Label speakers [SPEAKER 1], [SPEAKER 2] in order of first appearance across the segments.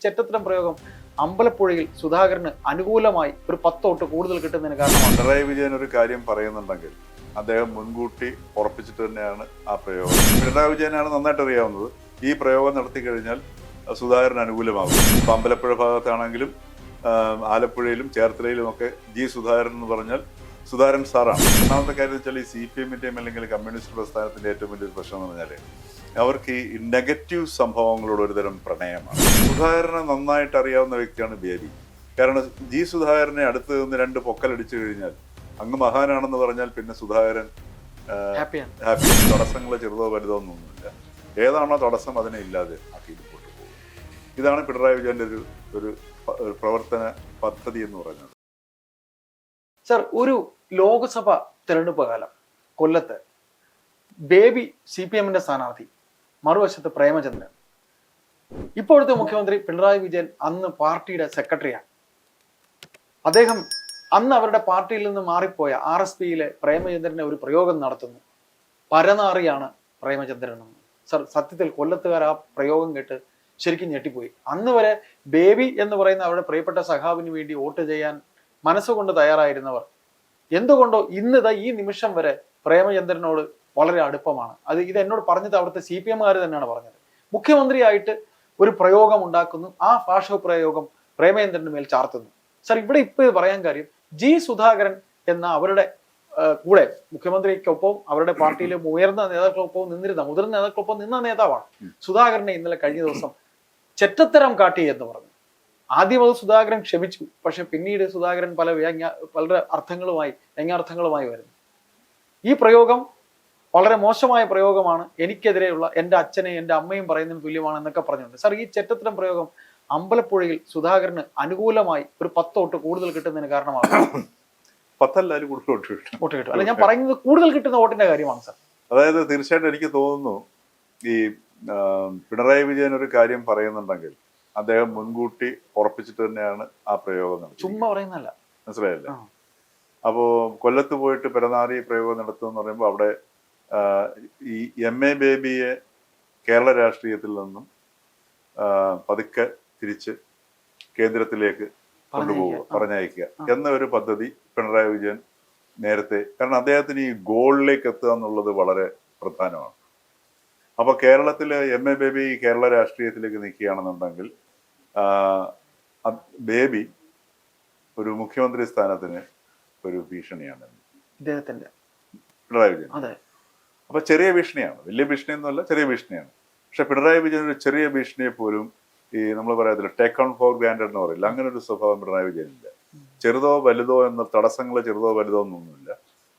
[SPEAKER 1] ചെറ്റത്തരം പ്രയോഗം അമ്പലപ്പുഴയിൽ സുധാകരന് അനുകൂലമായി ഒരു 10 വോട്ട് കൂടുതൽ കിട്ടുന്നതിന് കാരണമാണ്.
[SPEAKER 2] പിണറായി വിജയൻ ഒരു കാര്യം പറയുന്നുണ്ടെങ്കിൽ അദ്ദേഹം മുൻകൂട്ടി ഉറപ്പിച്ചിട്ട് തന്നെയാണ് ആ പ്രയോഗം. പിണറായി വിജയനാണ് നന്നായിട്ട് അറിയാവുന്നത് ഈ പ്രയോഗം നടത്തി കഴിഞ്ഞാൽ സുധാകരന് അനുകൂലമാകും. ഇപ്പം അമ്പലപ്പുഴ ഭാഗത്താണെങ്കിലും ആലപ്പുഴയിലും ചേർത്തലയിലും ഒക്കെ സുധാകരൻ എന്ന് പറഞ്ഞാൽ സുധാകരൻ സാറാണ്. ഒന്നാമത്തെ കാര്യം വെച്ചാൽ ഈ CPM-ന്റെയും അല്ലെങ്കിൽ കമ്മ്യൂണിസ്റ്റ് പ്രസ്ഥാനത്തിന്റെ ഏറ്റവും വലിയൊരു പ്രശ്നം എന്ന് പറഞ്ഞാൽ അവർക്ക് ഈ നെഗറ്റീവ് സംഭവങ്ങളോട് ഒരുതരം പ്രണയമാണ്. സുധാകരനെ നന്നായിട്ട് അറിയാവുന്ന വ്യക്തിയാണ് ബേബി. കാരണം സുധാകരനെ അടുത്ത് നിന്ന് 2 പൊക്കലടിച്ചു കഴിഞ്ഞാൽ അങ്ങ് മഹാനാണെന്ന് പറഞ്ഞാൽ പിന്നെ സുധാകരൻ ഹാപ്പി. തടസ്സങ്ങൾ ചെറുതോ വലുതോ ഒന്നുമില്ല. ഏതാണോ തടസ്സം അതിനെ ഇല്ലാതെ ആക്കി മുമ്പോട്ട് പോകും. ഇതാണ് പിണറായി വിജയന്റെ ഒരു പ്രവർത്തന പദ്ധതി എന്ന് പറയുന്നത്.
[SPEAKER 1] സർ, ഒരു ലോക്സഭ തെരഞ്ഞെടുപ്പ് കാലം കൊല്ലത്ത് ബേബി CPM-ന്റെ സ്ഥാനാർത്ഥി, മറുവശത്ത് പ്രേമചന്ദ്രൻ. ഇപ്പോഴത്തെ മുഖ്യമന്ത്രി പിണറായി വിജയൻ അന്ന് പാർട്ടിയുടെ സെക്രട്ടറിയാണ്. അദ്ദേഹം അന്ന് അവരുടെ പാർട്ടിയിൽ നിന്ന് മാറിപ്പോയ RSPയിലെ പ്രേമചന്ദ്രനെ ഒരു പ്രയോഗം നടത്തുന്നു. പരനാറിയാണ് പ്രേമചന്ദ്രൻ എന്ന്. സർ, സത്യത്തിൽ കൊല്ലത്തുകാർ ആ പ്രയോഗം കേട്ട് ശരിക്കും ഞെട്ടിപ്പോയി. അന്ന് വരെ ബേബി എന്ന് പറയുന്ന അവരുടെ പ്രിയപ്പെട്ട സഖാവിന് വേണ്ടി വോട്ട് ചെയ്യാൻ മനസ്സുകൊണ്ട് തയ്യാറായിരുന്നവർ എന്തുകൊണ്ടോ ഇന്നിതാ ഈ നിമിഷം വരെ പ്രേമചന്ദ്രനോട് വളരെ അടുപ്പമാണ്. ഇത് എന്നോട് പറഞ്ഞത് അവിടുത്തെ CPM-കാർ തന്നെയാണ് പറഞ്ഞത്. മുഖ്യമന്ത്രിയായിട്ട് ഒരു പ്രയോഗം ഉണ്ടാക്കുന്നു, ആ ഭാഷ പ്രയോഗം പ്രേമചന്ദ്രന് മേൽ ചാർത്തുന്നു. സർ, ഇവിടെ ഇപ്പൊ പറയാൻ കാര്യം സുധാകരൻ എന്ന അവരുടെ കൂടെ മുഖ്യമന്ത്രിക്കൊപ്പം അവരുടെ പാർട്ടിയിലെ ഉയർന്ന നേതാക്കളൊപ്പം നിന്നിരുന്ന മുതിർന്ന നേതാക്കളൊപ്പം നിന്ന നേതാവാണ്. സുധാകരനെ ഇന്നലെ കഴിഞ്ഞ ദിവസം ചെറ്റത്തരം കാട്ടി എന്ന് പറഞ്ഞു. ആദ്യം അത് സുധാകരൻ ക്ഷമിച്ചു. പക്ഷെ പിന്നീട് സുധാകരൻ പല വ്യംഗ്യാർത്ഥങ്ങളുമായി വരുന്നു. ഈ പ്രയോഗം വളരെ മോശമായ പ്രയോഗമാണ്, എനിക്കെതിരെയുള്ള എൻ്റെ അച്ഛനെയും എൻ്റെ അമ്മയും പറയുന്നതിന് തുല്യമാണ് എന്നൊക്കെ പറഞ്ഞിട്ടുണ്ട്. സാർ, ഈ ചെറ്റത്തരം പ്രയോഗം അമ്പലപ്പുഴയിൽ സുധാകരന് അനുകൂലമായി ഒരു 10 വോട്ട് കൂടുതൽ കിട്ടുന്നതിന് കാരണമാണ്.
[SPEAKER 2] 10
[SPEAKER 1] വോട്ട് കിട്ടും. അല്ല, ഞാൻ പറയുന്നത് കൂടുതൽ കിട്ടുന്ന വോട്ടിന്റെ കാര്യമാണ് സാർ.
[SPEAKER 2] അതായത് തീർച്ചയായിട്ടും എനിക്ക് തോന്നുന്നു ഈ പിണറായി വിജയൻ ഒരു കാര്യം പറയുന്നുണ്ടെങ്കിൽ അദ്ദേഹം മുൻകൂട്ടി ഉറപ്പിച്ചിട്ട് തന്നെയാണ് ആ പ്രയോഗം നടത്തുന്നത്.
[SPEAKER 1] ചുമ്മാ പറയുന്നല്ല,
[SPEAKER 2] മനസ്സിലായില്ലേ? അപ്പോ കൊല്ലത്ത് പോയിട്ട് പെരനാറി പ്രയോഗം നടത്തുമെന്ന് പറയുമ്പോൾ അവിടെ ഈ MA ബേബിയെ കേരള രാഷ്ട്രീയത്തിൽ നിന്നും പതുക്കെ തിരിച്ച് കേന്ദ്രത്തിലേക്ക് കൊണ്ടുപോവുക, പറഞ്ഞയക്കുക എന്ന ഒരു പദ്ധതി പിണറായി വിജയൻ നേരത്തെ, കാരണം അദ്ദേഹത്തിന് ഈ ഗോളിലേക്ക് എത്തുക എന്നുള്ളത് വളരെ പ്രധാനമാണ്. അപ്പൊ കേരളത്തില് MA ബേബി കേരള രാഷ്ട്രീയത്തിലേക്ക് നിൽക്കുകയാണെന്നുണ്ടെങ്കിൽ ബേബി ഒരു മുഖ്യമന്ത്രി സ്ഥാനത്തിന് ഒരു ഭീഷണിയാണ്
[SPEAKER 1] ഇദ്ദേഹത്തിന്റെ
[SPEAKER 2] പിണറായി വിജയൻ. അപ്പൊ ചെറിയ ഭീഷണിയാണ്, വലിയ ഭീഷണിയൊന്നുമല്ല, ചെറിയ ഭീഷണിയാണ്. പക്ഷെ പിണറായി വിജയൻ ഒരു ചെറിയ ഭീഷണിയെ പോലും ഈ നമ്മൾ പറയത്തില്ല ടേക്ക് ഓൺ ഫോർ ഗ്രാൻഡഡ് എന്ന് പറയില്ല, അങ്ങനെ ഒരു സ്വഭാവം പിണറായി വിജയനില്ല. ചെറുതോ വലുതോ എന്ന തടസ്സങ്ങൾ ചെറുതോ വലുതോ എന്നൊന്നുമില്ല.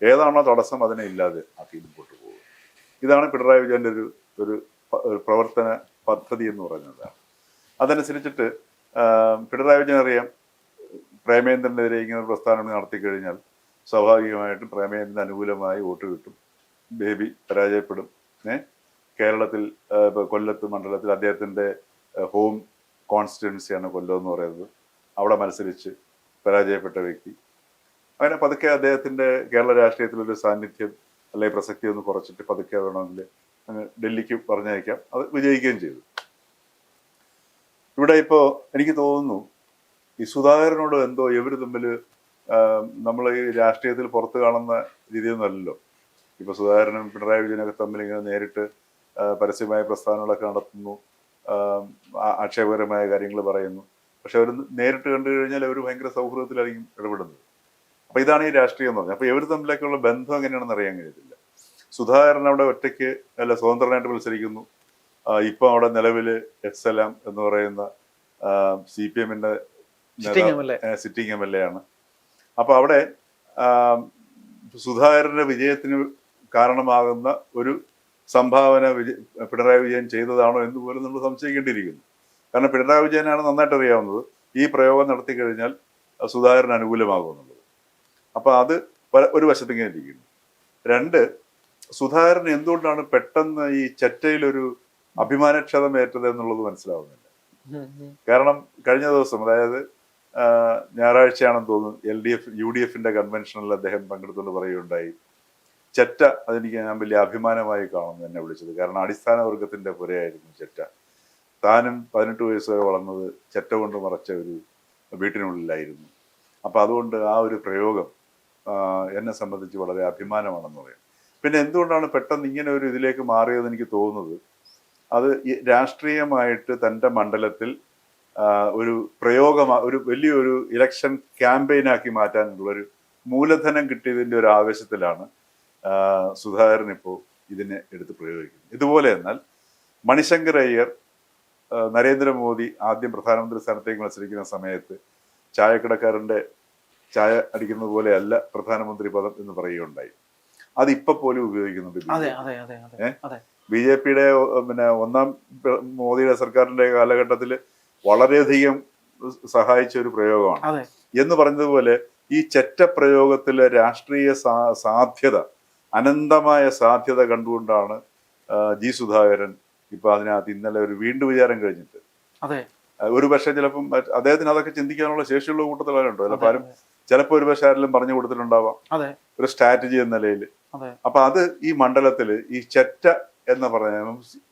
[SPEAKER 2] ഏതാണോ തടസ്സം അതിനെ ഇല്ലാതെ ആക്കി മുമ്പോട്ട് പോകും. ഇതാണ് പിണറായി വിജയന്റെ ഒരു പ്രവർത്തന പദ്ധതി എന്ന് പറയുന്നത്. അതനുസരിച്ചിട്ട് പിണറായി വിജയൻ അറിയാം, പ്രേമേന്ദ്രനെതിരെ ഇങ്ങനെ ഒരു പ്രസ്ഥാനം നടത്തി കഴിഞ്ഞാൽ സ്വാഭാവികമായിട്ടും പ്രേമേന്ദ്രന് അനുകൂലമായി വോട്ട് കിട്ടും, ബേബി പരാജയപ്പെടും. കേരളത്തിൽ കൊല്ലത്ത് മണ്ഡലത്തിൽ അദ്ദേഹത്തിന്റെ ഹോം കോൺസ്റ്റിറ്റ്യുവൻസിയാണ് കൊല്ലം എന്ന് പറയുന്നത്. അവിടെ മത്സരിച്ച് പരാജയപ്പെട്ട വ്യക്തി. അങ്ങനെ പതുക്കെ അദ്ദേഹത്തിന്റെ കേരള രാഷ്ട്രീയത്തിലൊരു സാന്നിധ്യം അല്ലെങ്കിൽ പ്രസക്തി ഒന്ന് കുറച്ചിട്ട് പതുക്കെ വേണമെങ്കിൽ അങ്ങ് ഡൽഹിക്ക് പറഞ്ഞയക്കാം. അത് വിജയിക്കുകയും ചെയ്തു. ഇവിടെ ഇപ്പോ എനിക്ക് തോന്നുന്നു ഈ സുധാകരനോട് എന്തോ ഇവർ തമ്മിൽ നമ്മൾ ഈ രാഷ്ട്രീയത്തിൽ പുറത്ത് കാണുന്ന രീതിയൊന്നുമല്ലല്ലോ. ഇപ്പൊ സുധാകരനും പിണറായി വിജയനൊക്കെ തമ്മിൽ ഇങ്ങനെ നേരിട്ട് പരസ്യമായ പ്രസ്താവനകളൊക്കെ നടത്തുന്നു, ആക്ഷേപകരമായ കാര്യങ്ങൾ പറയുന്നു. പക്ഷെ അവർ നേരിട്ട് കണ്ടു കഴിഞ്ഞാൽ അവർ ഭയങ്കര സൗഹൃദത്തിലായിരിക്കും ഇടപെടുന്നത്. അപ്പൊ ഇതാണ് ഈ രാഷ്ട്രീയം എന്ന് പറഞ്ഞത്. അപ്പൊ ഇവർ തമ്മിലേക്കുള്ള ബന്ധം എങ്ങനെയാണെന്ന് അറിയാൻ കഴിയത്തില്ല. സുധാകരൻ അവിടെ ഒറ്റയ്ക്ക് അല്ല സ്വതന്ത്രനായിട്ട് മത്സരിക്കുന്നു. ഇപ്പൊ അവിടെ നിലവില് എക്സലാം എന്ന് പറയുന്ന CPM-ന്റെ സിറ്റിംഗ് MLA ആണ്. അപ്പൊ അവിടെ സുധാകരന്റെ വിജയത്തിന് കാരണമാകുന്ന ഒരു സംഭാവന പിണറായി വിജയൻ ചെയ്തതാണോ എന്ന് പോലും നമ്മൾ സംശയിക്കേണ്ടിയിരിക്കുന്നു. കാരണം പിണറായി വിജയനാണ് നന്നായിട്ട് അറിയാവുന്നത് ഈ പ്രയോഗം നടത്തി കഴിഞ്ഞാൽ സുധാകരന് അനുകൂലമാകുമെന്നുള്ളത്. അപ്പൊ അത് ഒരു വശത്തേക്ക് ഇരിക്കുന്നു. 2, സുധാകരൻ എന്തുകൊണ്ടാണ് പെട്ടെന്ന് ഈ ചെറ്റയിലൊരു അഭിമാനക്ഷതം ഏറ്റത് എന്നുള്ളത് മനസ്സിലാവുന്നില്ല. കാരണം കഴിഞ്ഞ ദിവസം, അതായത് ഞായറാഴ്ചയാണെന്ന് തോന്നുന്നു, UDF-ന്റെ കൺവെൻഷനിൽ അദ്ദേഹം പങ്കെടുത്തുകൊണ്ട് പറയുകയുണ്ടായി, ചെറ്റ അതെനിക്ക് ഞാൻ വലിയ അഭിമാനമായി കാണുന്നു എന്നെ വിളിച്ചത്. കാരണം അടിസ്ഥാന വർഗത്തിന്റെ പുരയായിരുന്നു ചെറ്റ. താനും 18 വയസ്സ് വരെ വളർന്നത് ചെറ്റ കൊണ്ട് മറച്ച ഒരു വീട്ടിനുള്ളിലായിരുന്നു. അപ്പം അതുകൊണ്ട് ആ ഒരു പ്രയോഗം എന്നെ സംബന്ധിച്ച് വളരെ അഭിമാനമാണെന്ന് പറയാം. പിന്നെ എന്തുകൊണ്ടാണ് പെട്ടെന്ന് ഇങ്ങനെ ഒരു ഇതിലേക്ക് മാറിയതെന്ന് എനിക്ക് തോന്നുന്നത്, അത് രാഷ്ട്രീയമായിട്ട് തൻ്റെ മണ്ഡലത്തിൽ ഒരു ഒരു വലിയൊരു ഇലക്ഷൻ ക്യാമ്പയിനാക്കി മാറ്റാനുള്ളൊരു മൂലധനം കിട്ടിയതിൻ്റെ ഒരു ആവേശത്തിലാണ് സുധാകരൻ ഇപ്പോൾ ഇതിനെ എടുത്ത് പ്രയോഗിക്കുന്നത്. ഇതുപോലെ എന്നാൽ മണിശങ്കർ അയ്യർ നരേന്ദ്രമോദി ആദ്യം പ്രധാനമന്ത്രി സ്ഥാനത്തേക്ക് മത്സരിക്കുന്ന സമയത്ത് ചായക്കടക്കാരൻ്റെ ചായ അടിക്കുന്നത് പോലെയല്ല പ്രധാനമന്ത്രി പദം എന്ന് പറയുകയുണ്ടായി. അത് ഇപ്പൊ പോലും ഉപയോഗിക്കുന്നുണ്ട്. BJP-യുടെ പിന്നെ ഒന്നാം മോദിയുടെ സർക്കാരിന്റെ കാലഘട്ടത്തിൽ വളരെയധികം സഹായിച്ച ഒരു പ്രയോഗമാണ്. എന്ന് പറഞ്ഞതുപോലെ ഈ ചെറ്റ പ്രയോഗത്തിലെ രാഷ്ട്രീയ സാധ്യത, അനന്തമായ സാധ്യത കണ്ടുകൊണ്ടാണ് ജി സുധാകരൻ ഇപ്പൊ അതിനകത്ത് ഇന്നലെ ഒരു വീണ്ടും വിചാരം കഴിഞ്ഞിട്ട് ഒരു പക്ഷേ ചിലപ്പം അദ്ദേഹത്തിന് അതൊക്കെ ചിന്തിക്കാനുള്ള ശേഷിയുള്ള കൂട്ടത്തിലുണ്ടോ ചിലപ്പോൾ ചിലപ്പോൾ ഒരു പക്ഷേ ആരെങ്കിലും പറഞ്ഞു കൊടുത്തിട്ടുണ്ടാവാം ഒരു സ്ട്രാറ്റജി എന്ന നിലയിൽ. അപ്പൊ അത് ഈ മണ്ഡലത്തില് ഈ ചെറ്റ എന്ന് പറഞ്ഞ,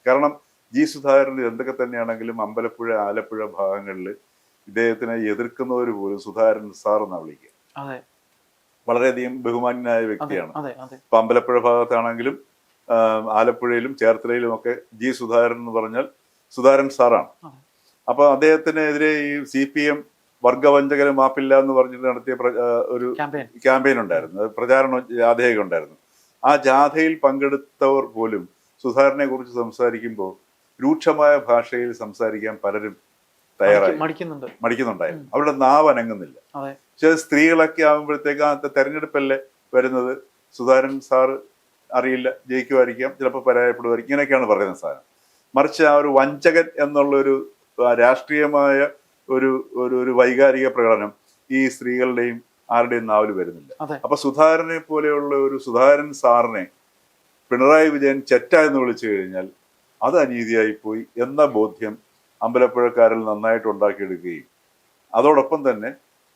[SPEAKER 2] കാരണം ജി സുധാകരൻ എന്തൊക്കെ തന്നെയാണെങ്കിലും അമ്പലപ്പുഴ ആലപ്പുഴ ഭാഗങ്ങളിൽ ഇദ്ദേഹത്തിനെ എതിർക്കുന്നവർ പോലും സുധാകരൻ സാർ എന്നാ വിളിക്കുക. വളരെയധികം ബഹുമാന്യനായ വ്യക്തിയാണ്. ഇപ്പൊ അമ്പലപ്പുഴ ഭാഗത്താണെങ്കിലും ആലപ്പുഴയിലും ചേർത്തലയിലും ഒക്കെ ജി സുധാകരൻ എന്ന് പറഞ്ഞാൽ സുധാകരൻ സാറാണ്. അപ്പൊ അദ്ദേഹത്തിനെതിരെ ഈ CPM വർഗവഞ്ചകന് മാപ്പില്ല എന്ന് പറഞ്ഞിട്ട് നടത്തിയ ഒരു ക്യാമ്പയിൻ ഉണ്ടായിരുന്നു, പ്രചാരണ ജാഥയൊക്കെ ഉണ്ടായിരുന്നു. ആ ജാഥയിൽ പങ്കെടുത്തവർ പോലും സുധാകരനെ കുറിച്ച് സംസാരിക്കുമ്പോൾ രൂക്ഷമായ ഭാഷയിൽ സംസാരിക്കാൻ പലരും തയ്യാറായി മടിക്കുന്നുണ്ടായിരുന്നു. അവരുടെ നാവ് അനങ്ങുന്നില്ല. പക്ഷെ സ്ത്രീകളൊക്കെ ആകുമ്പോഴത്തേക്ക് ആ തെരഞ്ഞെടുപ്പല്ലേ വരുന്നത്, സുധാകരൻ സാറ് അറിയില്ല, ജയിക്കുമായിരിക്കാം, ചിലപ്പോൾ പരാജയപ്പെടുമായിരിക്കും, ഇങ്ങനെയൊക്കെയാണ് പറയുന്ന സാധനം. മറിച്ച് ആ ഒരു വഞ്ചകൻ എന്നുള്ളൊരു രാഷ്ട്രീയമായ ഒരു വൈകാരിക പ്രകടനം ഈ സ്ത്രീകളുടെയും ആരുടെയും നാവിൽ വരുന്നില്ല. അപ്പൊ സുധാകരനെ പോലെയുള്ള ഒരു സുധാകരൻ സാറിനെ പിണറായി വിജയൻ ചെറ്റ എന്ന് വിളിച്ചു കഴിഞ്ഞാൽ അത് അനീതിയായി പോയി എന്ന ബോധ്യം അമ്പലപ്പുഴക്കാരിൽ നന്നായിട്ട് ഉണ്ടാക്കിയെടുക്കുകയും അതോടൊപ്പം തന്നെ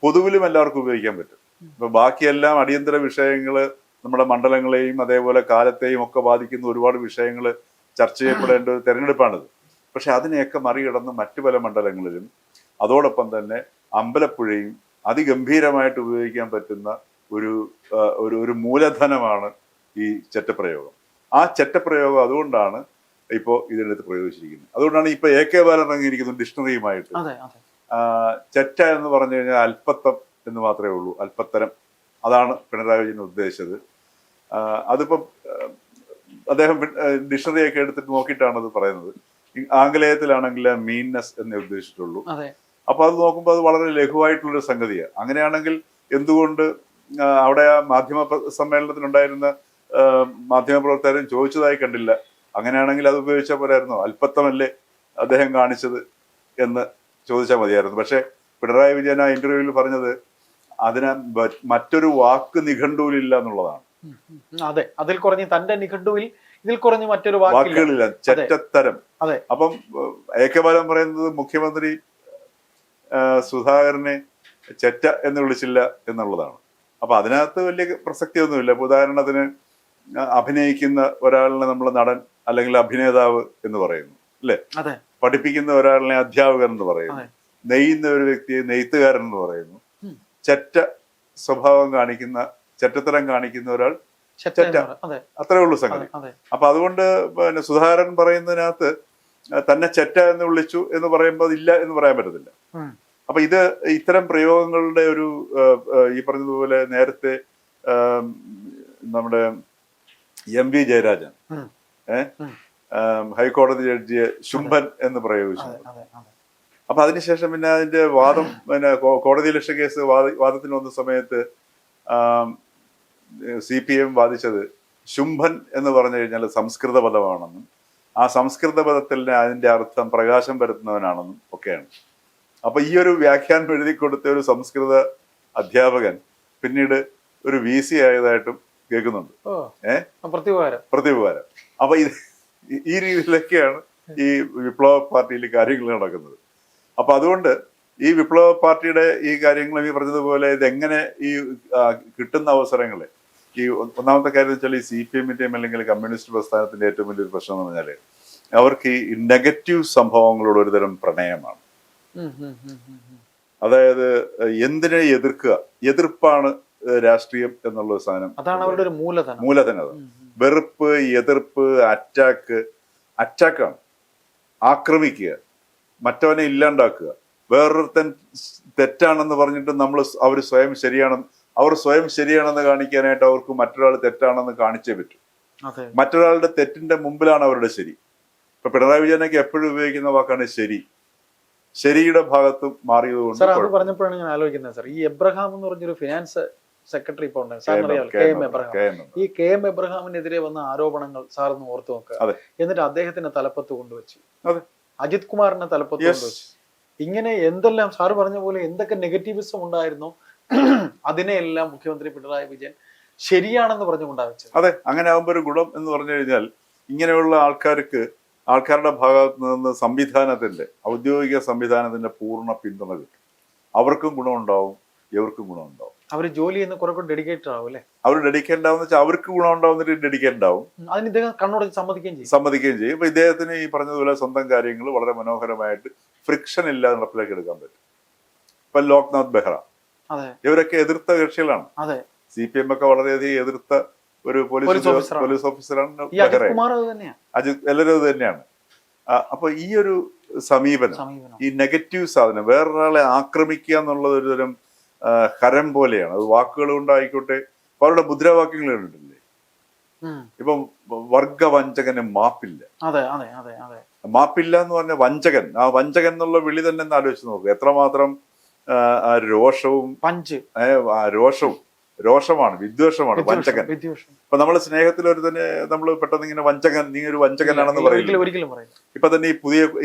[SPEAKER 2] പൊതുവിലും എല്ലാവർക്കും ഉപയോഗിക്കാൻ പറ്റും. ഇപ്പൊ ബാക്കിയെല്ലാം അടിയന്തര വിഷയങ്ങള് നമ്മുടെ മണ്ഡലങ്ങളെയും അതേപോലെ കാലത്തെയും ഒക്കെ ബാധിക്കുന്ന ഒരുപാട് വിഷയങ്ങൾ ചർച്ച ചെയ്യപ്പെടേണ്ട ഒരു തെരഞ്ഞെടുപ്പാണിത്. പക്ഷെ അതിനെയൊക്കെ മറികടന്ന് മറ്റു പല മണ്ഡലങ്ങളിലും അതോടൊപ്പം തന്നെ അമ്പലപ്പുഴയും അതിഗംഭീരമായിട്ട് ഉപയോഗിക്കാൻ പറ്റുന്ന ഒരു മൂലധനമാണ് ഈ ചെറ്റപ്രയോഗം. ആ ചെറ്റപ്രയോഗം അതുകൊണ്ടാണ് ഇപ്പോൾ ഇതിനകത്ത് പ്രയോഗിച്ചിരിക്കുന്നത്. അതുകൊണ്ടാണ് ഇപ്പൊ AK ബാലൻ ഇറങ്ങിയിരിക്കുന്നത് ഡിക്ഷണറിയുമായിട്ട്. ചെറ്റ എന്ന് പറഞ്ഞു കഴിഞ്ഞാൽ അല്പത്തം എന്ന് മാത്രമേ ഉള്ളൂ, അല്പത്തരം. അതാണ് പിണറായി വിജയൻ ഉദ്ദേശിച്ചത്. അതിപ്പോ അദ്ദേഹം ഡിക്ഷണറിയൊക്കെ എടുത്തിട്ട് നോക്കിയിട്ടാണ് അത് പറയുന്നത്. ആംഗലേയത്തിലാണെങ്കിൽ മീൻനെസ് എന്നേ ഉദ്ദേശിച്ചിട്ടുള്ളൂ. അപ്പൊ അത് നോക്കുമ്പോൾ അത് വളരെ ലഘുവായിട്ടുള്ളൊരു സംഗതിയാണ്. അങ്ങനെയാണെങ്കിൽ എന്തുകൊണ്ട് അവിടെ ആ മാധ്യമ സമ്മേളനത്തിനുണ്ടായിരുന്ന മാധ്യമപ്രവർത്തകരും ചോദിച്ചതായി കണ്ടില്ല? അങ്ങനെയാണെങ്കിൽ അത് ഉപയോഗിച്ചാൽ പോരായിരുന്നോ? അല്പത്തമല്ലേ അദ്ദേഹം കാണിച്ചത് എന്ന് ചോദിച്ചാൽ മതിയായിരുന്നു. പക്ഷെ പിണറായി വിജയൻ ആ ഇന്റർവ്യൂവിൽ പറഞ്ഞത് അതിന് മറ്റൊരു വാക്ക് നിഘണ്ടുവിലില്ല എന്നുള്ളതാണ്.
[SPEAKER 1] അതെ, അതിൽ കുറഞ്ഞ് തന്റെ നിഘണ്ടുവിൽ ഇതിൽ കുറഞ്ഞ് മറ്റൊരു
[SPEAKER 2] വാക്കുകളില്ല, ചെറ്റത്തരം. അപ്പം AK ബാലൻ പറയുന്നത് മുഖ്യമന്ത്രി സുധാകരനെ ചെറ്റ എന്ന് വിളിച്ചില്ല എന്നുള്ളതാണ്. അപ്പൊ അതിനകത്ത് വലിയ പ്രസക്തിയൊന്നുമില്ല. ഇപ്പൊ ഉദാഹരണത്തിന് അഭിനയിക്കുന്ന ഒരാളിനെ നമ്മൾ നടൻ അല്ലെങ്കിൽ അഭിനേതാവ് എന്ന് പറയുന്നു, അല്ലെ? പഠിപ്പിക്കുന്ന ഒരാളിനെ അധ്യാപകൻ എന്ന് പറയുന്നു, നെയ്യുന്ന ഒരു വ്യക്തിയെ നെയ്ത്തുകാരൻ എന്ന് പറയുന്നു. ചെറ്റ സ്വഭാവം കാണിക്കുന്ന, ചെറ്റത്തരം കാണിക്കുന്ന ഒരാൾ ചെറ്റ, അത്രേ ഉള്ളൂ സംഗതി. അപ്പൊ അതുകൊണ്ട് പിന്നെ സുധാകരൻ പറയുന്നതിനകത്ത് തന്നെ ചെറ്റ എന്ന് വിളിച്ചു എന്ന് പറയുമ്പോൾ ഇല്ല എന്ന് പറയാൻ പറ്റത്തില്ല. അപ്പൊ ഇത് ഇത്തരം പ്രയോഗങ്ങളുടെ ഒരു ഈ പറഞ്ഞതുപോലെ നേരത്തെ നമ്മുടെ MV ജയരാജൻ ഹൈക്കോടതി ജഡ്ജിയെ ശുംഭൻ എന്ന് പ്രയോഗിച്ചു. അപ്പൊ അതിനുശേഷം പിന്നെ അതിന്റെ വാദം, പിന്നെ കോടതി ലക്ഷ്യ കേസ് വാദത്തിന് വന്ന സമയത്ത് CPM വാദിച്ചത് ശുംഭൻ എന്ന് പറഞ്ഞു കഴിഞ്ഞാൽ സംസ്കൃത പദമാണെന്നും ആ സംസ്കൃത പദത്തിൽ അതിന്റെ അർത്ഥം പ്രകാശം പരത്തുന്നവനാണെന്നും ഒക്കെയാണ്. അപ്പൊ ഈ ഒരു വ്യാഖ്യാനം എഴുതി കൊടുത്ത ഒരു സംസ്കൃത അധ്യാപകൻ പിന്നീട് ഒരു VC ആയതായിട്ടും കേൾക്കുന്നുണ്ട്. പ്രതിപകാരം. അപ്പൊ ഈ രീതിയിലൊക്കെയാണ് ഈ വിപ്ലവ പാർട്ടിയിൽ കാര്യങ്ങൾ നടക്കുന്നത്. അപ്പൊ അതുകൊണ്ട് ഈ വിപ്ലവ പാർട്ടിയുടെ ഈ കാര്യങ്ങളും ഈ പറഞ്ഞതുപോലെ ഇതെങ്ങനെ ഈ കിട്ടുന്ന അവസരങ്ങളെ, ഈ ഒന്നാമത്തെ കാര്യം വെച്ചാൽ ഈ CPM-ന്റെയും അല്ലെങ്കിൽ കമ്മ്യൂണിസ്റ്റ് പ്രസ്ഥാനത്തിന്റെ ഏറ്റവും വലിയൊരു പ്രശ്നം എന്ന് പറഞ്ഞാല് അവർക്ക് ഈ നെഗറ്റീവ് സംഭവങ്ങളോട് ഒരുതരം പ്രണയമാണ്. അതായത് എന്തിനെ എതിർക്കുക, എതിർപ്പാണ് രാഷ്ട്രീയം എന്നുള്ള സാധനം.
[SPEAKER 1] അതാണ് അവരുടെ ഒരു മൂലധനം.
[SPEAKER 2] മൂലധനം വെറുപ്പ്, എതിർപ്പ്, അറ്റാക്കാണ്. ആക്രമിക്കുക, മറ്റവനെ ഇല്ലാണ്ടാക്കുക. വേറൊരുത്തൻ തെറ്റാണെന്ന് പറഞ്ഞിട്ട് അവർ സ്വയം ശരിയാണെന്ന് കാണിക്കാനായിട്ട് അവർക്ക് മറ്റൊരാൾ തെറ്റാണെന്ന് കാണിച്ചേ പറ്റൂ. മറ്റൊരാളുടെ തെറ്റിന്റെ മുമ്പിലാണ് അവരുടെ ശരി. ഇപ്പൊ പിണറായി വിജയനൊക്കെ എപ്പോഴും ഉപയോഗിക്കുന്ന വാക്കാണ് ശരി. ശരിയുടെ ഭാഗത്ത് മാറിയതുകൊണ്ട്
[SPEAKER 1] സാർ അത് പറഞ്ഞപ്പോഴാണ് ഞാൻ ആലോചിക്കുന്നത്. സാർ, ഈ എബ്രഹാം എന്ന് പറഞ്ഞൊരു ഫിനാൻസ് സെക്രട്ടറി ഇപ്പോൾ ഉണ്ട്, സാറിന് അറിയാം, KM എബ്രഹാം. ഈ KM എബ്രഹാമിനെതിരെ വന്ന ആരോപണങ്ങൾ സാറൊന്ന് ഓർത്തു നോക്കുക. എന്നിട്ട് അദ്ദേഹത്തിന്റെ തലപ്പത്ത് കൊണ്ടുവച്ചു, അജിത് കുമാറിന്റെ തലപ്പത്ത് കൊണ്ടുവച്ചു. ഇങ്ങനെ എന്തെല്ലാം സാറ് പറഞ്ഞ പോലെ എന്തൊക്കെ നെഗറ്റീവിസം ഉണ്ടായിരുന്നോ അതിനെയെല്ലാം മുഖ്യമന്ത്രി പിണറായി വിജയൻ ശരിയാണെന്ന് പറഞ്ഞുകൊണ്ടാവച്ചത്.
[SPEAKER 2] അതെ, അങ്ങനെ ആകുമ്പോൾ ഒരു ഗുണം എന്ന് പറഞ്ഞു കഴിഞ്ഞാൽ ഇങ്ങനെയുള്ള ആൾക്കാരുടെ ഭാഗത്ത് നിന്ന് സംവിധാനത്തിന്റെ, ഔദ്യോഗിക സംവിധാനത്തിന്റെ പൂർണ്ണ പിന്തുണ കിട്ടും. അവർക്കും ഗുണമുണ്ടാവും, ഇവർക്കും ഗുണമുണ്ടാവും.
[SPEAKER 1] അവർ ജോലി ചെയ്യുന്ന കുറെ ഡെഡിക്കേറ്റഡ് ആവും അല്ലെ.
[SPEAKER 2] അവർ ഡെഡിക്കേറ്റ് ആവുന്ന വെച്ചാൽ അവർക്ക് ഗുണമുണ്ടാവുന്നിട്ട് ഡെഡിക്കേറ്റ് ആവും.
[SPEAKER 1] അതിന് ഇദ്ദേഹം കണ്ണോട് സമ്മതിക്കുകയും ചെയ്യും.
[SPEAKER 2] അപ്പൊ ഇദ്ദേഹത്തിന് ഈ പറഞ്ഞതുപോലെ സ്വന്തം കാര്യങ്ങൾ വളരെ മനോഹരമായിട്ട് ഫ്രിക്ഷൻ ഇല്ലാതെ നടപ്പിലാക്കി എടുക്കാൻ പറ്റും. ഇപ്പൊ ലോക്നാഥ് ബെഹ്റ, ഇവരൊക്കെ എതിർത്ത കക്ഷികളാണ്. CPM ഒക്കെ വളരെയധികം എതിർത്ത ഒരു പോലീസ് ഓഫീസറാണ് അജിത്. എല്ലാവരും അത് തന്നെയാണ്. അപ്പൊ ഈ ഒരു സമീപനം, ഈ നെഗറ്റീവ് സാധനം, വേറൊരാളെ ആക്രമിക്കുക എന്നുള്ളത് ഒരു തരം ഹരം പോലെയാണ്. അത് വാക്കുകൾ കൊണ്ടായിക്കോട്ടെ, അവരുടെ മുദ്രാവാക്യങ്ങൾ കണ്ടിട്ടില്ലേ? ഇപ്പം വർഗവഞ്ചകന് മാപ്പില്ല. മാപ്പില്ല എന്ന് പറഞ്ഞ വഞ്ചകൻ, ആ വഞ്ചകൻ എന്നുള്ള വിളി തന്നെ ഒന്ന് ആലോചിച്ച് നോക്കുക. എത്രമാത്രം രോഷമാണ്, വിദ്വേഷമാണ് വഞ്ചകൻ. ഇപ്പൊ നമ്മള് സ്നേഹത്തിൽ ഒരു തന്നെ നമ്മൾ പെട്ടെന്ന് ഇങ്ങനെ വഞ്ചകൻ, നീ ഒരു വഞ്ചകനാണെന്ന് പറയില്ല. ഇപ്പൊ തന്നെ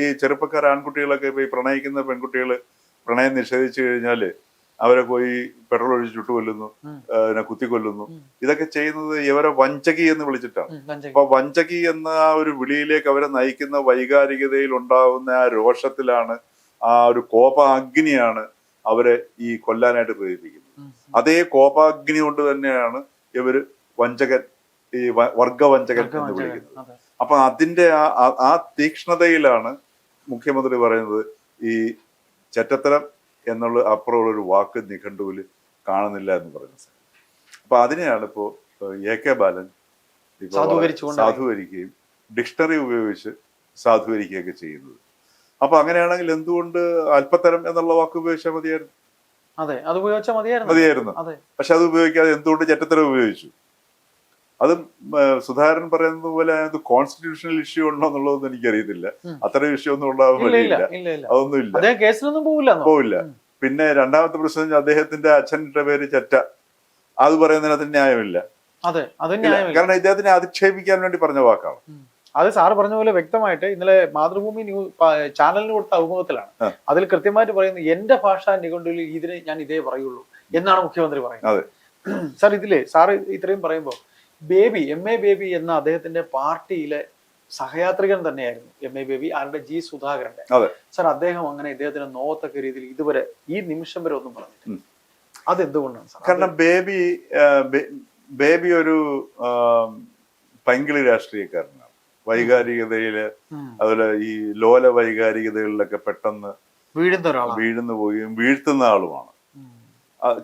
[SPEAKER 2] ഈ ചെറുപ്പക്കാർ ആൺകുട്ടികളൊക്കെ ഇപ്പൊ ഈ പ്രണയിക്കുന്ന പെൺകുട്ടികള് പ്രണയം നിഷേധിച്ചു കഴിഞ്ഞാല് അവരെ പോയി പെട്രോൾ ഒഴിച്ച് ചുട്ടുകൊല്ലുന്നു, കുത്തിക്കൊല്ലുന്നു. ഇതൊക്കെ ചെയ്യുന്നത് ഇവരെ വഞ്ചകി എന്ന് വിളിച്ചിട്ടാണ്. അപ്പൊ വഞ്ചകി എന്ന ആ ഒരു വിളിയിലേക്ക് അവരെ നയിക്കുന്ന വൈകാരികതയിൽ ഉണ്ടാകുന്ന ആ രോഷത്തിലാണ്, ആ ഒരു കോപാഗ്നിയാണ് അവരെ ഈ കൊല്ലാനായിട്ട് പ്രേരിപ്പിക്കുന്നത്. അതേ കോപാഗ്നി കൊണ്ട് തന്നെയാണ് ഇവര് വഞ്ചകൻ, ഈ വർഗവഞ്ചകൻ എന്ന് വിളിക്കുന്നത്. അപ്പൊ അതിന്റെ ആ തീക്ഷ്ണതയിലാണ് മുഖ്യമന്ത്രി പറയുന്നത് ഈ ചെറ്റത്തരം എന്നുള്ള അപ്പുറമുള്ളൊരു വാക്ക് നിഘണ്ടുവിൽ കാണുന്നില്ല എന്ന് പറയുന്നത്. അപ്പൊ അതിനെയാണ് ഇപ്പോ AK ബാലൻ സാധൂകരിക്കുകയും ഡിക്ഷണറി ഉപയോഗിച്ച് സാധൂകരിക്കുകയൊക്കെ ചെയ്യുന്നത്. അപ്പൊ അങ്ങനെയാണെങ്കിൽ എന്തുകൊണ്ട് അല്പത്തരം എന്നുള്ള വാക്ക് ഉപയോഗിച്ചാൽ മതിയായിരുന്നു? മതിയായിരുന്നു. പക്ഷെ അത് ഉപയോഗിക്കാതെ എന്തുകൊണ്ട് ചെറ്റത്തരം ഉപയോഗിച്ചു? അതും സുധാകരൻ പറയുന്നത് പോലെ അതിനകത്ത് കോൺസ്റ്റിറ്റ്യൂഷണൽ ഇഷ്യൂ ഉണ്ടോ എന്നുള്ളതൊന്നും എനിക്കറിയത്തില്ല. അത്തരം ഇഷ്യൂ ഒന്നും ഉണ്ടാവാൻ വഴിയില്ല, അതൊന്നും ഇല്ല, പോവില്ല. പിന്നെ രണ്ടാമത്തെ പ്രശ്നം, അദ്ദേഹത്തിന്റെ അച്ഛൻ്റെ പേര് ചെറ്റ, അത് പറയുന്നതിനകത്ത് ന്യായമില്ല. കാരണം ഇദ്ദേഹത്തിനെ അധിക്ഷേപിക്കാൻ വേണ്ടി പറഞ്ഞ വാക്കാണ്.
[SPEAKER 1] അത് സാറ് പറഞ്ഞ പോലെ വ്യക്തമായിട്ട് ഇന്നലെ മാതൃഭൂമി ചാനലിന് കൊടുത്ത അഭിമുഖത്തിലാണ് അതിൽ കൃത്യമായിട്ട് പറയുന്നത്, എന്റെ ഭാഷാ നിഘണ്ടുവിൽ ഇതിന് ഞാൻ ഇതേ പറയുള്ളൂ എന്നാണ് മുഖ്യമന്ത്രി പറയുന്നത്. സാർ, ഇതില് സാറ് ഇത്രയും പറയുമ്പോൾ MA ബേബി എന്ന അദ്ദേഹത്തിന്റെ പാർട്ടിയിലെ സഹയാത്രികൻ തന്നെയായിരുന്നു MA ബേബി, ആരുടെ G സുധാകരന്റെ. സാർ, അദ്ദേഹം അങ്ങനെ ഇദ്ദേഹത്തിന് നോവത്തക്ക രീതിയിൽ ഇതുവരെ ഈ നിമിഷം വരെ ഒന്നും പറഞ്ഞിട്ടില്ല. അതെന്തുകൊണ്ടാണ് സാർ?
[SPEAKER 2] കാരണം ബേബി ഒരു പൈങ്കിളി രാഷ്ട്രീയക്കാരനാണ്. വൈകാരികതയില്, അതുപോലെ ഈ ലോല വൈകാരികതകളിലൊക്കെ പെട്ടെന്ന് വീഴുന്നു പോവുകയും വീഴ്ത്തുന്ന ആളുമാണ്.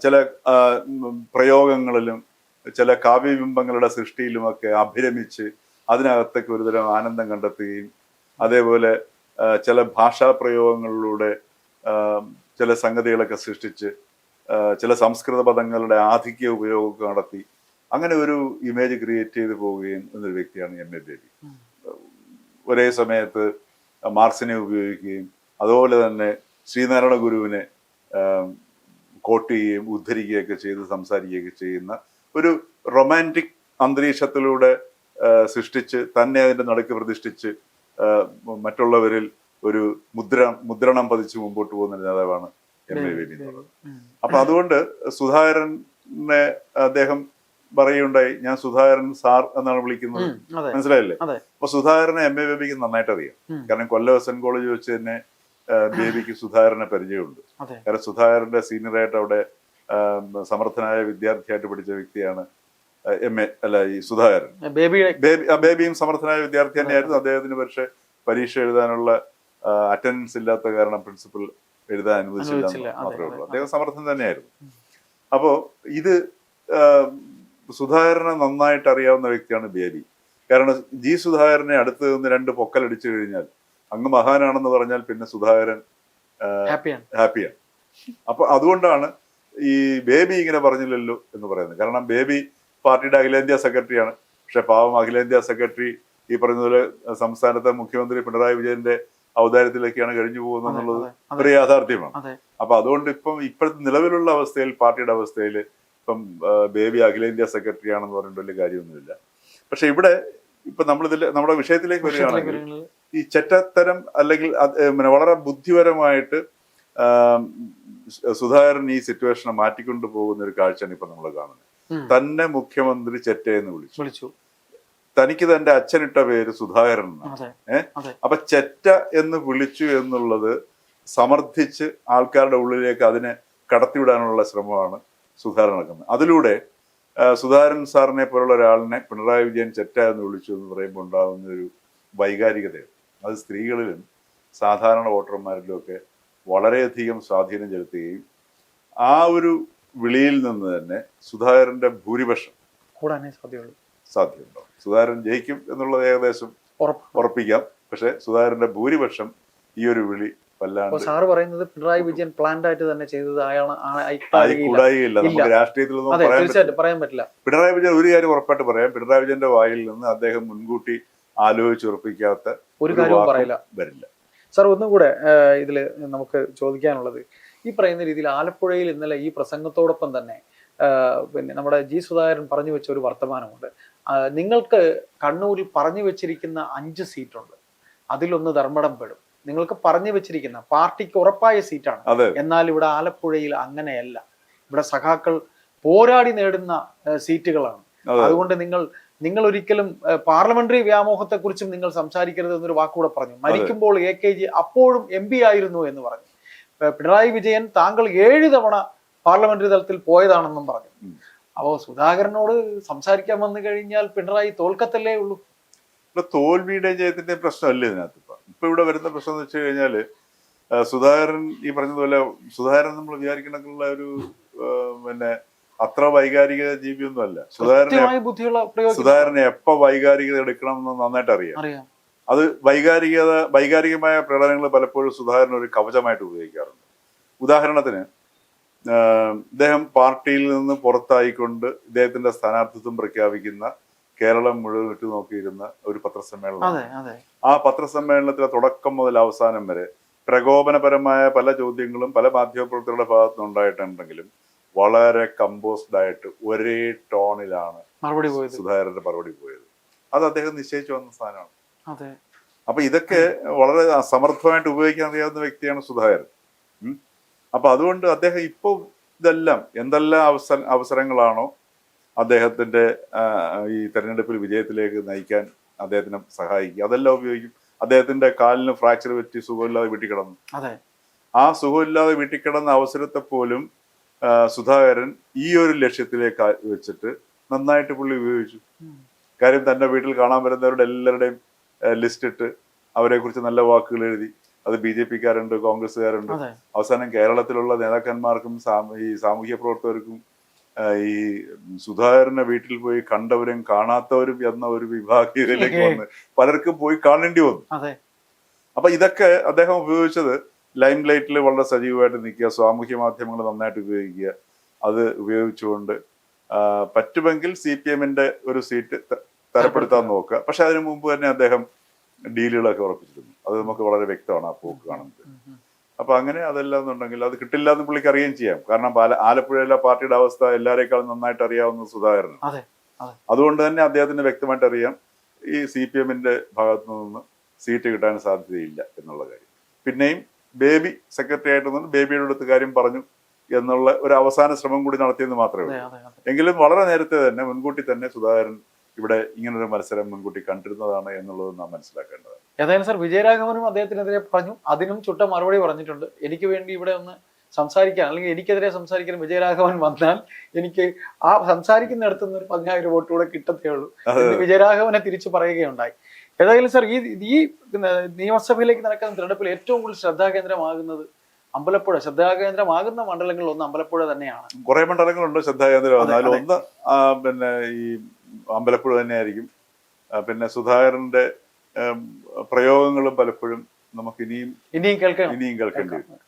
[SPEAKER 2] ചില പ്രയോഗങ്ങളിലും ചില കാവ്യബിംബങ്ങളുടെ സൃഷ്ടിയിലുമൊക്കെ അഭിരമിച്ച് അതിനകത്തൊക്കെ ഒരുതരം ആനന്ദം കണ്ടെത്തുകയും, അതേപോലെ ചില ഭാഷാ പ്രയോഗങ്ങളിലൂടെ ചില സംഗതികളൊക്കെ സൃഷ്ടിച്ച് ചില സംസ്കൃത പദങ്ങളുടെ ആധിക്യ ഉപയോഗമൊക്കെ നടത്തി അങ്ങനെ ഒരു ഇമേജ് ക്രിയേറ്റ് ചെയ്ത് പോവുകയും എന്നൊരു വ്യക്തിയാണ് MA ബേബി. ഒരേ സമയത്ത് മാർക്സിനെ ഉപയോഗിക്കുകയും അതുപോലെ തന്നെ ശ്രീനാരായണ ഗുരുവിനെ കോട്ട് ചെയ്യുകയും ഉദ്ധരിക്കുകയൊക്കെ ചെയ്ത് സംസാരിക്കുകയൊക്കെ ചെയ്യുന്ന ഒരു റൊമാൻറ്റിക് അന്തരീക്ഷത്തിലൂടെ സൃഷ്ടിച്ച് തന്നെ അതിന്റെ നടുക്ക് പ്രതിഷ്ഠിച്ച് മറ്റുള്ളവരിൽ ഒരു മുദ്രണം പതിച്ച് മുമ്പോട്ട് പോകുന്ന നേതാവാണ് MA ബേബി എന്നുള്ളത്. അപ്പൊ അതുകൊണ്ട് സുധാകരനെ അദ്ദേഹം പറയുണ്ടായി, ഞാൻ സുധാകരൻ സാർ എന്നാണ് വിളിക്കുന്നത്, മനസ്സിലായില്ലേ? അപ്പൊ സുധാകരനെ MA ബേബിക്ക് നന്നായിട്ട് അറിയാം. കാരണം കൊല്ലം SN കോളേജ് വെച്ച് തന്നെ ബേബിക്ക് സുധാകരനെ പരിചയമുണ്ട്. കാരണം സുധാകരന്റെ സീനിയറായിട്ട് അവിടെ സമർത്ഥനായ വിദ്യാർത്ഥിയായിട്ട് പഠിച്ച വ്യക്തിയാണ് ഈ സുധാകരൻ. ബേബിയും സമർത്ഥനായ വിദ്യാർത്ഥി തന്നെയായിരുന്നു. അദ്ദേഹത്തിന് പക്ഷേ പരീക്ഷ എഴുതാനുള്ള അറ്റൻഡൻസ് ഇല്ലാത്ത കാരണം പ്രിൻസിപ്പൽ എഴുതാൻ അനുവദിച്ചില്ല
[SPEAKER 1] അനുവദിച്ചില്ല. അതെ,
[SPEAKER 2] മാത്രമേ ഉള്ളൂ.
[SPEAKER 1] അതെ,
[SPEAKER 2] അദ്ദേഹം സമർത്ഥൻ തന്നെയായിരുന്നു. അപ്പോ ഇത് സുധാകരനെ നന്നായിട്ട് അറിയാവുന്ന വ്യക്തിയാണ് ബേബി. കാരണം ജി സുധാകരനെ അടുത്ത് നിന്ന് 2 പൊക്കലടിച്ചു കഴിഞ്ഞാൽ അങ്ങ് മഹാനാണെന്ന് പറഞ്ഞാൽ പിന്നെ സുധാകരൻ ഹാപ്പിയാണ്. അപ്പൊ അതുകൊണ്ടാണ് ഈ ബേബി ഇങ്ങനെ പറഞ്ഞില്ലല്ലോ എന്ന് പറയുന്നത്. കാരണം ബേബി പാർട്ടിയുടെ അഖിലേന്ത്യാ സെക്രട്ടറിയാണ്. പക്ഷെ പാവം അഖിലേന്ത്യാ സെക്രട്ടറി ഈ പറഞ്ഞതുപോലെ സംസ്ഥാനത്തെ മുഖ്യമന്ത്രി പിണറായി വിജയന്റെ ഔദാര്യത്തിലേക്കാണ് കഴിഞ്ഞു പോകുന്നത് എന്നുള്ളത് ഒരു യാഥാർത്ഥ്യമാണ്. അപ്പൊ അതുകൊണ്ട് ഇപ്പോഴത്തെ നിലവിലുള്ള അവസ്ഥയിൽ, പാർട്ടിയുടെ അവസ്ഥയിൽ ഇപ്പം ബേബി അഖിലേന്ത്യാ സെക്രട്ടറി ആണെന്ന് പറഞ്ഞിട്ട് വലിയ കാര്യമൊന്നുമില്ല. പക്ഷെ ഇവിടെ ഇപ്പൊ നമ്മുടെ വിഷയത്തിലേക്ക് വരികയാണെങ്കിൽ ഈ ചെറ്റത്തരം അല്ലെങ്കിൽ വളരെ ബുദ്ധിപരമായിട്ട് സുധാകരൻ ഈ സിറ്റുവേഷനെ മാറ്റിക്കൊണ്ടു പോകുന്ന ഒരു കാഴ്ചയാണ് ഇപ്പൊ നമ്മൾ കാണുന്നത്. തന്നെ മുഖ്യമന്ത്രി ചെറ്റയെന്ന് വിളിച്ചു. തനിക്ക് തന്റെ അച്ഛനിട്ട പേര് സുധാകരൻ എന്നാണ്. അപ്പൊ ചെറ്റ എന്ന് വിളിച്ചു എന്നുള്ളത് സമർത്ഥിച്ച് ആൾക്കാരുടെ ഉള്ളിലേക്ക് അതിനെ കടത്തിവിടാനുള്ള ശ്രമമാണ് സുധാകരൻ നടക്കുന്നത്. അതിലൂടെ സുധാകരൻ സാറിനെ പോലുള്ള ഒരാളിനെ പിണറായി വിജയൻ ചെറ്റ എന്ന് വിളിച്ചു എന്ന് പറയുമ്പോൾ ഉണ്ടാകുന്ന ഒരു വൈകാരികതയാണ്. അത് സ്ത്രീകളിലും സാധാരണ വോട്ടർമാരിലും ഒക്കെ വളരെയധികം സ്വാധീനം ചെലുത്തുകയും ആ ഒരു വിളിയിൽ നിന്ന് തന്നെ സുധാകരന്റെ ഭൂരിപക്ഷം
[SPEAKER 1] കൂടാനേ
[SPEAKER 2] സാധ്യതയുണ്ടാവും. സുധാകരൻ ജയിക്കും എന്നുള്ളത് ഏകദേശം ഉറപ്പിക്കാം. പക്ഷെ സുധാകരന്റെ ഭൂരിപക്ഷം ഈ ഒരു വിളി വല്ലാണ്ട്
[SPEAKER 1] സാറ് പറയുന്നത് പിണറായി വിജയൻ പ്ലാൻഡ് ആയിട്ട് തന്നെ ചെയ്തത്
[SPEAKER 2] ആയിക്കൂടായില്ല. നമുക്ക് രാഷ്ട്രീയത്തിലൊന്നും
[SPEAKER 1] പറയാൻ പറ്റില്ല.
[SPEAKER 2] പിണറായി വിജയൻ ഒരു കാര്യം ഉറപ്പായിട്ട് പറയാം, പിണറായി വിജയന്റെ വായിൽ നിന്ന് അദ്ദേഹം മുൻകൂട്ടി ആലോചിച്ചുറപ്പിക്കാത്ത
[SPEAKER 1] ഒരു കാര്യവും
[SPEAKER 2] വരില്ല.
[SPEAKER 1] സാർ ഒന്നുകൂടെ ഇതില് നമുക്ക് ചോദിക്കാനുള്ളത്, ഈ പറയുന്ന രീതിയിൽ ആലപ്പുഴയിൽ ഇന്നലെ ഈ പ്രസംഗത്തോടൊപ്പം തന്നെ പിന്നെ നമ്മുടെ ജി സുധാകരൻ പറഞ്ഞു വെച്ച ഒരു വർത്തമാനമുണ്ട്. നിങ്ങൾക്ക് കണ്ണൂരിൽ പറഞ്ഞു വെച്ചിരിക്കുന്ന 5 സീറ്റുണ്ട്, അതിലൊന്ന് ധർമ്മടം പെടും. നിങ്ങൾക്ക് പറഞ്ഞു വെച്ചിരിക്കുന്ന പാർട്ടിക്ക് ഉറപ്പായ സീറ്റാണ്. എന്നാൽ ഇവിടെ ആലപ്പുഴയിൽ അങ്ങനെയല്ല. ഇവിടെ സഖാക്കൾ പോരാടി നേടുന്ന സീറ്റുകളാണ്. അതുകൊണ്ട് നിങ്ങൾ ഒരിക്കലും പാർലമെന്ററി വ്യാമോഹത്തെ കുറിച്ചും നിങ്ങൾ സംസാരിക്കരുത് എന്നൊരു വാക്കുകൂടെ പറഞ്ഞു. മരിക്കുമ്പോൾ AKG അപ്പോഴും MP ആയിരുന്നു എന്ന് പറഞ്ഞു. പിണറായി വിജയൻ താങ്കൾ 7 തവണ പാർലമെന്ററി തലത്തിൽ പോയതാണെന്നും പറഞ്ഞു. അപ്പോ സുധാകരനോട് സംസാരിക്കാൻ വന്നു കഴിഞ്ഞാൽ പിണറായി തോൽക്കത്തല്ലേ ഉള്ളൂ.
[SPEAKER 2] തോൽവിയുടെ ജയത്തിന്റെ പ്രശ്നമല്ലേ ഇതിനകത്ത്. ഇപ്പൊ ഇവിടെ വരുന്ന പ്രശ്നം എന്ന് വെച്ച് കഴിഞ്ഞാല് സുധാകരൻ ഈ പറഞ്ഞതുപോലെ സുധാകരൻ നമ്മൾ വിചാരിക്കണക്കുള്ള ഒരു പിന്നെ അത്ര വൈകാരിക ജീവിയൊന്നും അല്ല. സുധാകരനെ എപ്പോ വൈകാരികത എടുക്കണം എന്ന് നന്നായിട്ട് അറിയാം. അത് വൈകാരികമായ പ്രകടനങ്ങൾ പലപ്പോഴും സുധാകരൻ ഒരു കവചമായിട്ട് ഉപയോഗിക്കാറുണ്ട്. ഉദാഹരണത്തിന് ഇദ്ദേഹം പാർട്ടിയിൽ നിന്ന് പുറത്തായിക്കൊണ്ട് ഇദ്ദേഹത്തിന്റെ സ്ഥാനാർത്ഥിത്വം പ്രഖ്യാപിക്കുന്ന കേരളം മുഴുവൻ ഉറ്റുനോക്കിയിരുന്ന ഒരു പത്രസമ്മേളനം. ആ പത്രസമ്മേളനത്തിലെ തുടക്കം മുതൽ അവസാനം വരെ പ്രകോപനപരമായ പല ചോദ്യങ്ങളും പല മാധ്യമപ്രവർത്തകരുടെ ഭാഗത്തുനിന്ന് ഉണ്ടായിട്ടുണ്ടെങ്കിലും വളരെ കമ്പോസ്ഡ് ആയിട്ട് ഒരേ ടോണിലാണ് സുധാകരന്റെ മറുപടി പോയത്. അത് അദ്ദേഹം നിശ്ചയിച്ചു വന്ന സ്ഥാനമാണ്. അപ്പൊ ഇതൊക്കെ വളരെ സമർത്ഥമായിട്ട് ഉപയോഗിക്കാൻ അറിയാവുന്ന വ്യക്തിയാണ് സുധാകരൻ. അപ്പൊ അതുകൊണ്ട് അദ്ദേഹം ഇപ്പോൾ ഇതെല്ലാം എന്തെല്ലാം അവസരങ്ങളാണോ അദ്ദേഹത്തിന്റെ ഈ തെരഞ്ഞെടുപ്പിൽ വിജയത്തിലേക്ക് നയിക്കാൻ അദ്ദേഹത്തിനെ സഹായിക്കുക, അതെല്ലാം ഉപയോഗിക്കും. അദ്ദേഹത്തിന്റെ കാലിന് ഫ്രാക്ചർ പറ്റി സുഖമില്ലാതെ വീട്ടിൽ കിടന്നു. ആ സുഖമില്ലാതെ വീട്ടിൽ കിടന്ന അവസരത്തെ പോലും സുധാകരൻ ഈ ഒരു ലക്ഷ്യത്തിലേക്ക് വെച്ചിട്ട് നന്നായിട്ട് പുള്ളി ഉപയോഗിച്ചു. കാര്യം തന്റെ വീട്ടിൽ കാണാൻ വരുന്നവരുടെ എല്ലാവരുടെയും ലിസ്റ്റ് ഇട്ട് അവരെ കുറിച്ച് നല്ല വാക്കുകൾ എഴുതി. അത് BJP-ക്കാരുണ്ട്, കോൺഗ്രസ്സുകാരുണ്ട്. അവസാനം കേരളത്തിലുള്ള നേതാക്കന്മാർക്കും ഈ സാമൂഹ്യ പ്രവർത്തകർക്കും ഈ സുധാകരനെ വീട്ടിൽ പോയി കണ്ടവരും കാണാത്തവരും എന്ന ഒരു വിഭാഗീയതയിലേക്ക് വന്ന് പലർക്കും പോയി കാണേണ്ടി വന്നു. അപ്പൊ ഇതൊക്കെ അദ്ദേഹം ഉപയോഗിച്ചത് ലൈം ലൈറ്റിൽ വളരെ സജീവമായിട്ട് നിൽക്കുക, സാമൂഹ്യ മാധ്യമങ്ങൾ നന്നായിട്ട് ഉപയോഗിക്കുക. അത് ഉപയോഗിച്ചുകൊണ്ട് പറ്റുമെങ്കിൽ CPM-ന്റെ ഒരു സീറ്റ് തരപ്പെടുത്താൻ നോക്കുക. പക്ഷെ അതിനു മുമ്പ് തന്നെ അദ്ദേഹം ഡീലുകളൊക്കെ ഉറപ്പിച്ചിരുന്നു. അത് നമുക്ക് വളരെ വ്യക്തമാണ് ആ പോക്ക് കാണുന്നത്. അപ്പൊ അങ്ങനെ അതെല്ലാം എന്നുണ്ടെങ്കിൽ അത് കിട്ടില്ല എന്ന് പുള്ളിക്ക് അറിയുകയും ചെയ്യാം. കാരണം ആലപ്പുഴയിലെ പാർട്ടിയുടെ അവസ്ഥ എല്ലാവരേക്കാളും നന്നായിട്ട് അറിയാവുന്ന സുധാകരനാണ്. അതുകൊണ്ട് തന്നെ അദ്ദേഹത്തിന് വ്യക്തമായിട്ട് അറിയാം ഈ CPM-ന്റെ ഭാഗത്തു നിന്ന് സീറ്റ് കിട്ടാൻ സാധ്യതയില്ല എന്നുള്ള കാര്യം. പിന്നെയും ബേബി സെക്രട്ടറി ആയിട്ട് ബേബിയുടെ അടുത്ത് കാര്യം പറഞ്ഞു എന്നുള്ള ഒരു അവസാന ശ്രമം കൂടി നടത്തിയെന്ന് മാത്രമേ ഉള്ളൂ. എങ്കിലും വളരെ നേരത്തെ തന്നെ മുൻകൂട്ടി തന്നെ സുധാകരൻ ഇവിടെ ഇങ്ങനൊരു മത്സരം മുൻകൂട്ടി കണ്ടിരുന്നതാണ് എന്നുള്ളത് നാം മനസ്സിലാക്കേണ്ടത്.
[SPEAKER 1] ഏതായാലും സാർ വിജയരാഘവനും അദ്ദേഹത്തിനെതിരെ പറഞ്ഞു, അതിനും ചുട്ട മറുപടി പറഞ്ഞിട്ടുണ്ട്. എനിക്ക് വേണ്ടി ഇവിടെ ഒന്ന് സംസാരിക്കാൻ അല്ലെങ്കിൽ എനിക്കെതിരെ സംസാരിക്കാൻ വിജയരാഘവൻ വന്നാൽ എനിക്ക് ആ സംസാരിക്കുന്നിടത്തുനിന്ന് ഒരു 10,000 വോട്ട് കൂടെ കിട്ടത്തേ ഉള്ളൂ എന്ന് വിജയരാഘവനെ തിരിച്ചു പറയുകയുണ്ടായി. ഏതായാലും സാർ ഈ നിയമസഭയിലേക്ക് നടക്കുന്ന തിരഞ്ഞെടുപ്പിൽ ഏറ്റവും കൂടുതൽ ശ്രദ്ധാകേന്ദ്രമാകുന്നത് ശ്രദ്ധാകേന്ദ്രമാകുന്ന മണ്ഡലങ്ങളിൽ ഒന്ന് അമ്പലപ്പുഴ തന്നെയാണ്.
[SPEAKER 2] കുറെ മണ്ഡലങ്ങളുണ്ട് ശ്രദ്ധാകേന്ദ്രമാകുന്നത്. അതിൽ ഒന്ന് പിന്നെ ഈ അമ്പലപ്പുഴ തന്നെയായിരിക്കും. പിന്നെ സുധാകരന്റെ പ്രയോഗങ്ങളും പലപ്പോഴും നമുക്ക് ഇനിയും കേൾക്കേണ്ടി വരും.